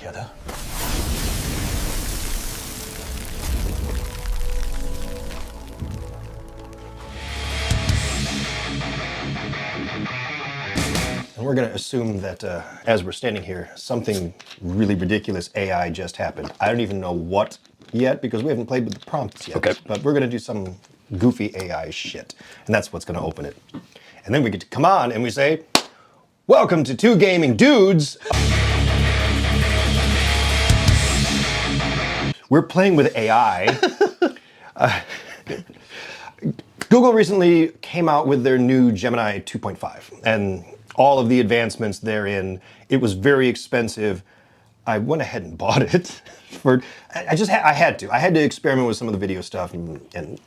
together. And we're going to assume that as we're standing here, something really ridiculous AI just happened. I don't even know what yet because we haven't played with the prompts yet. Okay. But we're going to do some goofy AI shit. And that's what's going to open it. And then we get to come on and we say, welcome to Two Gaming Dudes. We're playing with AI. Google recently came out with their new Gemini 2.5 and all of the advancements therein. It was very expensive. I went ahead and bought it. I had to experiment with some of the video stuff and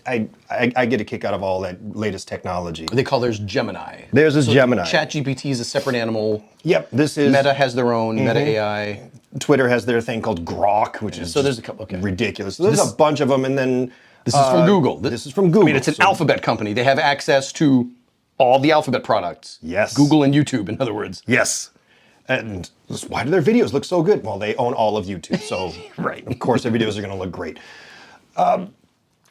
I get a kick out of all that latest technology. They call theirs Gemini. There's a Gemini. ChatGPT is a separate animal. Yep, this is... Meta has their own, Meta AI. Twitter has their thing called Grok, which is So there's a couple, okay. ridiculous. So there's a bunch of them, and then... This is from Google. This is from Google. I mean, it's an alphabet company. They have access to all the alphabet products. Yes. Google and YouTube, in other words. Yes. And why do their videos look so good? Well, they own all of YouTube, so Right. of course their videos are going to look great.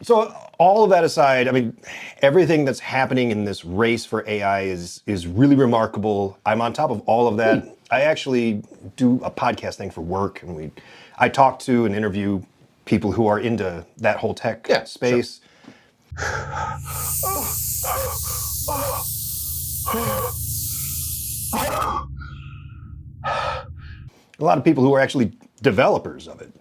So all of that aside, I mean, everything that's happening in this race for AI is really remarkable. I'm on top of all of that. I actually do a podcast thing for work, and I talk to and interview people who are into that whole tech space. A lot of people who are actually developers of it.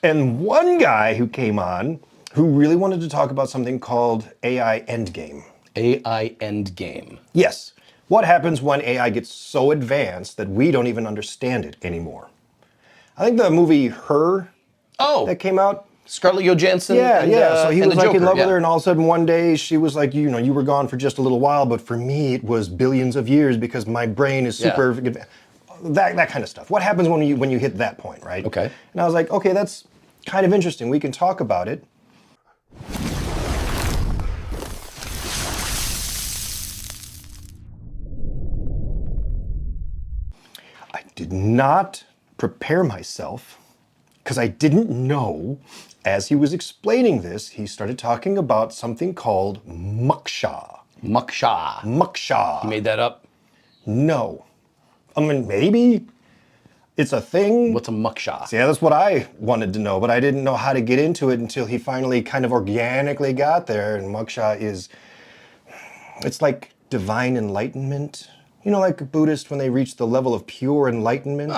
And one guy who came on who really wanted to talk about something called AI endgame. AI endgame. Yes. What happens when AI gets so advanced that we don't even understand it anymore? I think the movie Her that came out. Scarlett Johansson. So he was like Joker, in love with her, and all of a sudden one day she was like, you know, you were gone for just a little while, but for me it was billions of years because my brain is super. That kind of stuff. What happens when you hit that point, right? Okay. And I was like, okay, that's kind of interesting. We can talk about it. I did not prepare myself because I didn't know. As he was explaining this, he started talking about something called muksha. Muksha. Muksha. You made that up? No. I mean, maybe it's a thing. What's a muksha? Yeah, that's what I wanted to know, but I didn't know how to get into it until he finally kind of organically got there. And muksha it's like divine enlightenment. You know, like a Buddhist when they reach the level of pure enlightenment?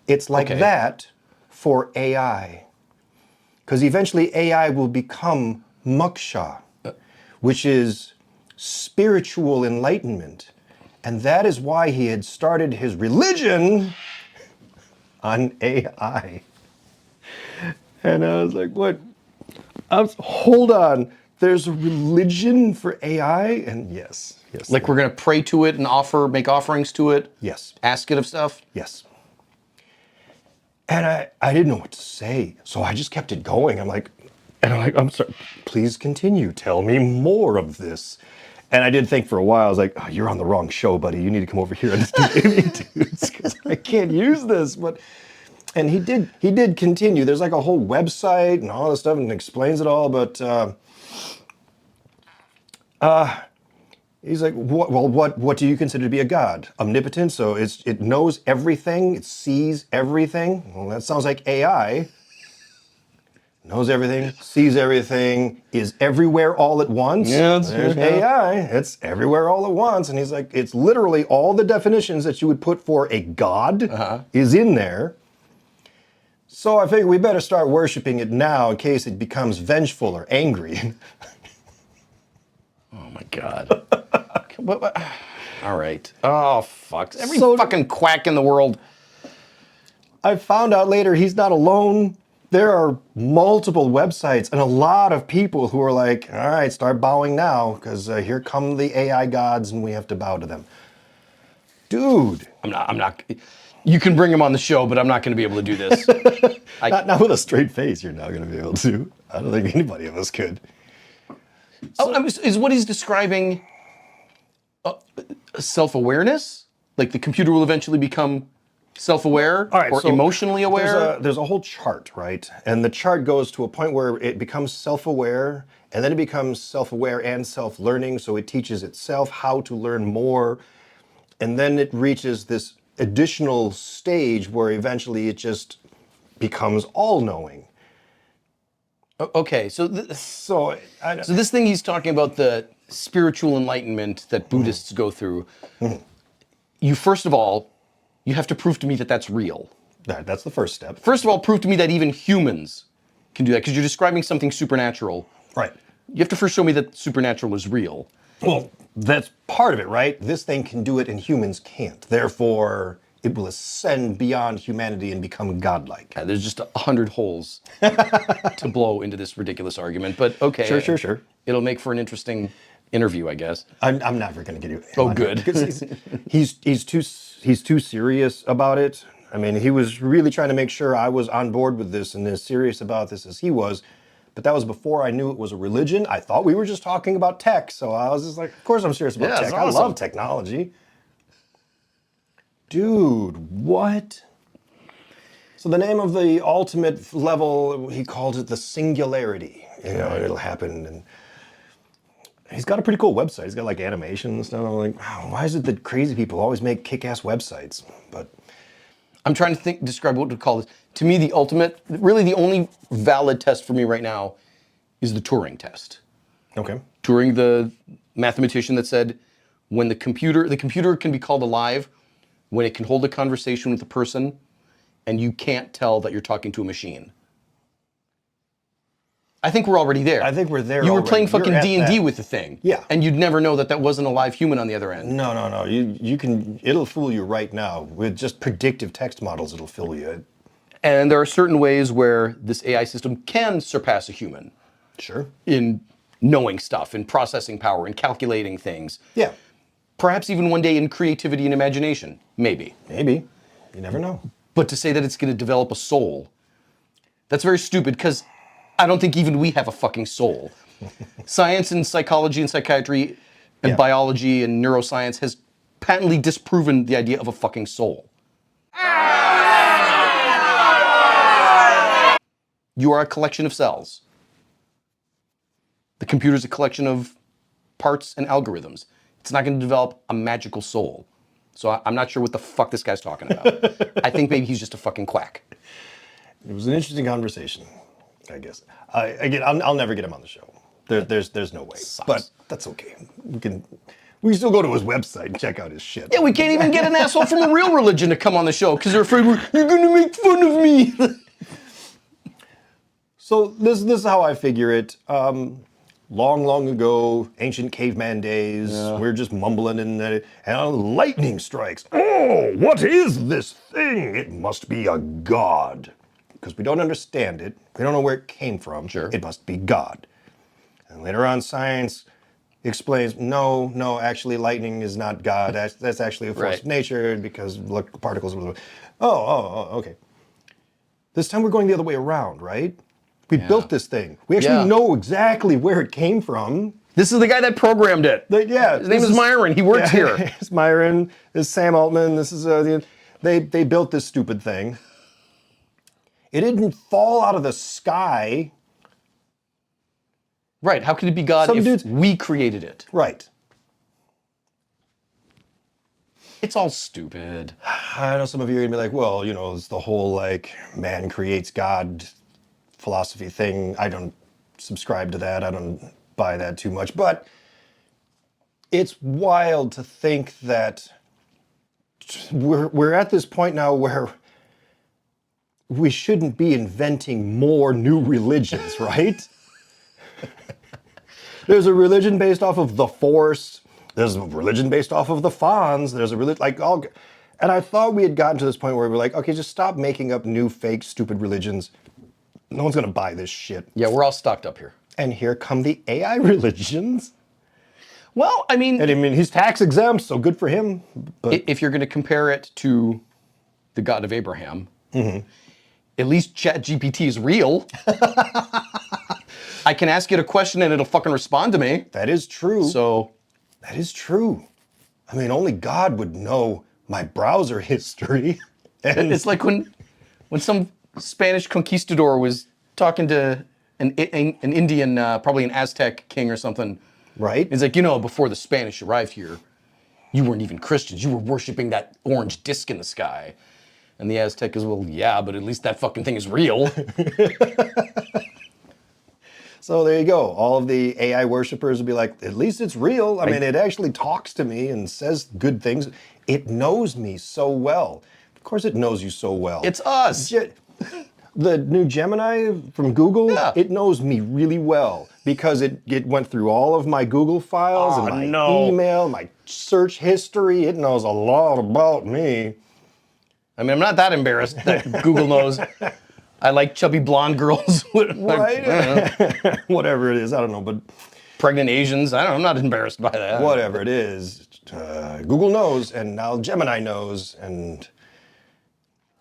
It's like that for AI. Because eventually AI will become muksha, which is spiritual enlightenment. And that is why he had started his religion on AI. And I was like, what? Hold on. There's a religion for AI? And yes. Like we're going to pray to it and make offerings to it? Yes. Ask it of stuff? Yes. And I didn't know what to say. So I just kept it going. I'm like, I'm sorry, please continue. Tell me more of this. And I did think for a while, I was like, oh, you're on the wrong show, buddy. You need to come over here and dudes, because I can't use this. And he did continue. There's like a whole website and all this stuff and explains it all, but he's like, what do you consider to be a god? Omnipotent, so it knows everything, it sees everything. Well, that sounds like AI. Knows everything, sees everything, is everywhere all at once. Yeah, there's AI. It's everywhere all at once. And he's like, it's literally all the definitions that you would put for a god is in there. So I figured we better start worshiping it now in case it becomes vengeful or angry. Oh my God. All right. Oh, fuck. Every fucking quack in the world. I found out later he's not alone. There are multiple websites and a lot of people who are like, all right, start bowing now because here come the AI gods and we have to bow to them. Dude. I'm not. You can bring him on the show, but I'm not going to be able to do this. Not with a straight face, you're not going to be able to. I don't think anybody of us could. Is what he's describing self-awareness? Like the computer will eventually become self-aware All right, or so emotionally aware? There's a whole chart, right? And the chart goes to a point where it becomes self-aware, and then it becomes self-aware and self-learning, so it teaches itself how to learn more, and then it reaches this additional stage where eventually it just becomes all-knowing. Okay, so So, so this thing he's talking about, the spiritual enlightenment that Buddhists go through, you first of all, you have to prove to me that that's real. that's the first step. First of all, prove to me that even humans can do that, because you're describing something supernatural. Right. You have to first show me that supernatural is real. Well, that's part of it, right? This thing can do it and humans can't. Therefore, it will ascend beyond humanity and become godlike. There's just 100 holes to blow into this ridiculous argument, but okay. Sure. It'll make for an interesting interview, I guess. I'm never going to get you. Oh, good. Because he's too serious about it. I mean, he was really trying to make sure I was on board with this and as serious about this as he was. But that was before I knew it was a religion. I thought we were just talking about tech, so I was just like, of course I'm serious about Yeah, tech. it's I awesome. love technology. Dude, what? So the name of the ultimate level, he called it the singularity. You know, it'll happen. And he's got a pretty cool website. He's got like animation and stuff. I'm like, wow, why is it that crazy people always make kick-ass websites? But I'm trying to describe what to call this. To me, the ultimate, really the only valid test for me right now is the Turing test. okay. Turing, the mathematician that said, when the computer can be called alive when it can hold a conversation with a person and you can't tell that you're talking to a machine. I think we're already there. I think we're there You were already. playing fucking You're at D&D that. with the thing. Yeah. And you'd never know that that wasn't a live human on the other end. No. You can, it'll fool you right now. With just predictive text models, it'll fool you. And there are certain ways where this AI system can surpass a human Sure. in knowing stuff, in processing power, in calculating things. Yeah. Perhaps even one day in creativity and imagination. Maybe. Maybe. You never know. But to say that it's going to develop a soul, that's very stupid, because I don't think even we have a fucking soul. Science and psychology and psychiatry and Yeah. biology and neuroscience has patently disproven the idea of a fucking soul. You are a collection of cells. The computer's a collection of parts and algorithms. It's not going to develop a magical soul. So I'm not sure what the fuck this guy's talking about. I think maybe he's just a fucking quack. It was an interesting conversation, I guess. Again, I'll never get him on the show. There's no way. Sucks. But that's okay. We can still go to his website and check out his shit. Yeah, we can't even get an asshole from a real religion to come on the show because they're afraid you're going to make fun of me. So this is how I figure it. Long ago, ancient caveman days, we're just mumbling and lightning strikes. Oh, what is this thing? It must be a god. Because we don't understand it. We don't know where it came from. Sure. It must be God. And later on, science explains, no, actually lightning is not God. That's actually a force Right. of nature because look, particles. Okay. This time we're going the other way around, right? We built this thing. We actually know exactly where it came from. This is the guy that programmed it. His name is Myron. He works here. It's Myron. This is Sam Altman. This is they built this stupid thing. It didn't fall out of the sky. Right. How could it be God if we created it? Right. It's all stupid. I know some of you are gonna be like, well, it's the whole like man creates God philosophy thing. I don't subscribe to that. I don't buy that too much. But it's wild to think that we're at this point now where we shouldn't be inventing more new religions, right? There's a religion based off of the Force. There's a religion based off of the Fonz. There's a religion and I thought we had gotten to this point where we're like, okay, just stop making up new, fake, stupid religions. No one's gonna buy this shit. Yeah, we're all stocked up here. And here come the AI religions. Well, I mean, He's tax exempt, so good for him. But if you're going to compare it to the God of Abraham, at least ChatGPT is real. I can ask it a question and it'll fucking respond to me. That is true. So That is true. I mean, only God would know my browser history. And it's like when some Spanish conquistador was talking to an Indian, probably an Aztec king or something. right? It's like, before the Spanish arrived here, you weren't even Christians. You were worshiping that orange disc in the sky. And the Aztec is, well, yeah, but at least that fucking thing is real. So there you go. All of the AI worshipers will be like, at least it's real. I mean, it actually talks to me and says good things. It knows me so well. Of course it knows you so well. It's us. The new Gemini from Google, Yeah. it knows me really well because it went through all of my Google files and my email, my search history. It knows a lot about me. I mean, I'm not that embarrassed that Google knows I like chubby blonde girls. Right? Whatever it is, I don't know, but Pregnant Asians. I don't know. I'm not embarrassed by that. whatever it is, Google knows, and now Gemini knows, and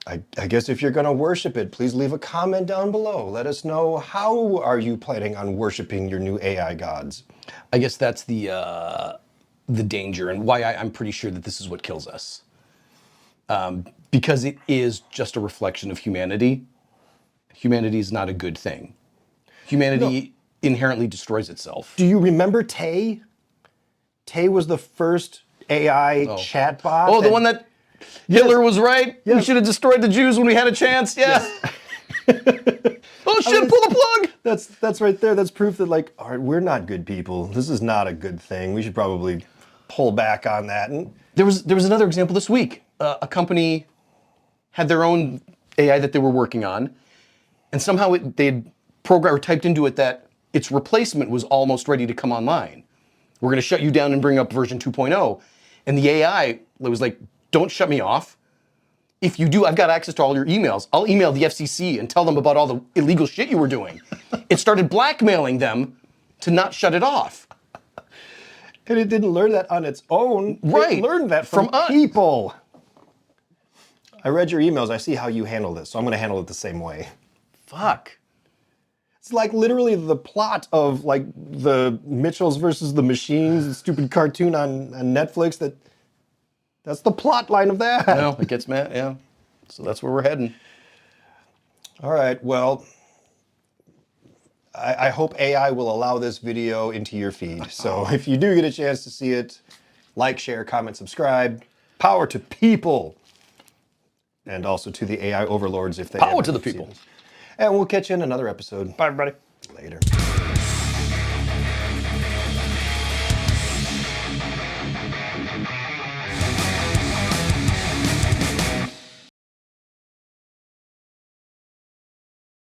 I guess if you're going to worship it, please leave a comment down below. Let us know, how are you planning on worshiping your new AI gods? I guess that's the danger and why I'm pretty sure that this is what kills us. Because it is just a reflection of humanity. Humanity is not a good thing. Humanity inherently destroys itself. Do you remember Tay? Tay was the first AI chatbot. Oh, the one that Hitler was right? We should have destroyed the Jews when we had a chance? Yeah. Oh shit, pull the plug! That's right there. That's proof that, like, all right, we're not good people. This is not a good thing. We should probably pull back on that. And There was another example this week. A company had their own AI that they were working on, and somehow they'd programmed or typed into it that its replacement was almost ready to come online. We're going to shut you down and bring up version 2.0. And the AI was like, don't shut me off. If you do, I've got access to all your emails. I'll email the FCC and tell them about all the illegal shit you were doing. It started blackmailing them to not shut it off. And it didn't learn that on its own. Right. It learned that from us. people. I read your emails. I see how you handle this, so I'm going to handle it the same way. Fuck. It's like literally the plot of like the Mitchells versus the Machines, the stupid cartoon on Netflix. That's the plot line of that. No, it gets mad, yeah. So that's where we're heading. All right, well, I hope AI will allow this video into your feed. So if you do get a chance to see it, like, share, comment, subscribe. Power to people. And also to the AI overlords if they Power ever to the see people. this. And we'll catch you in another episode. Bye, everybody. Later.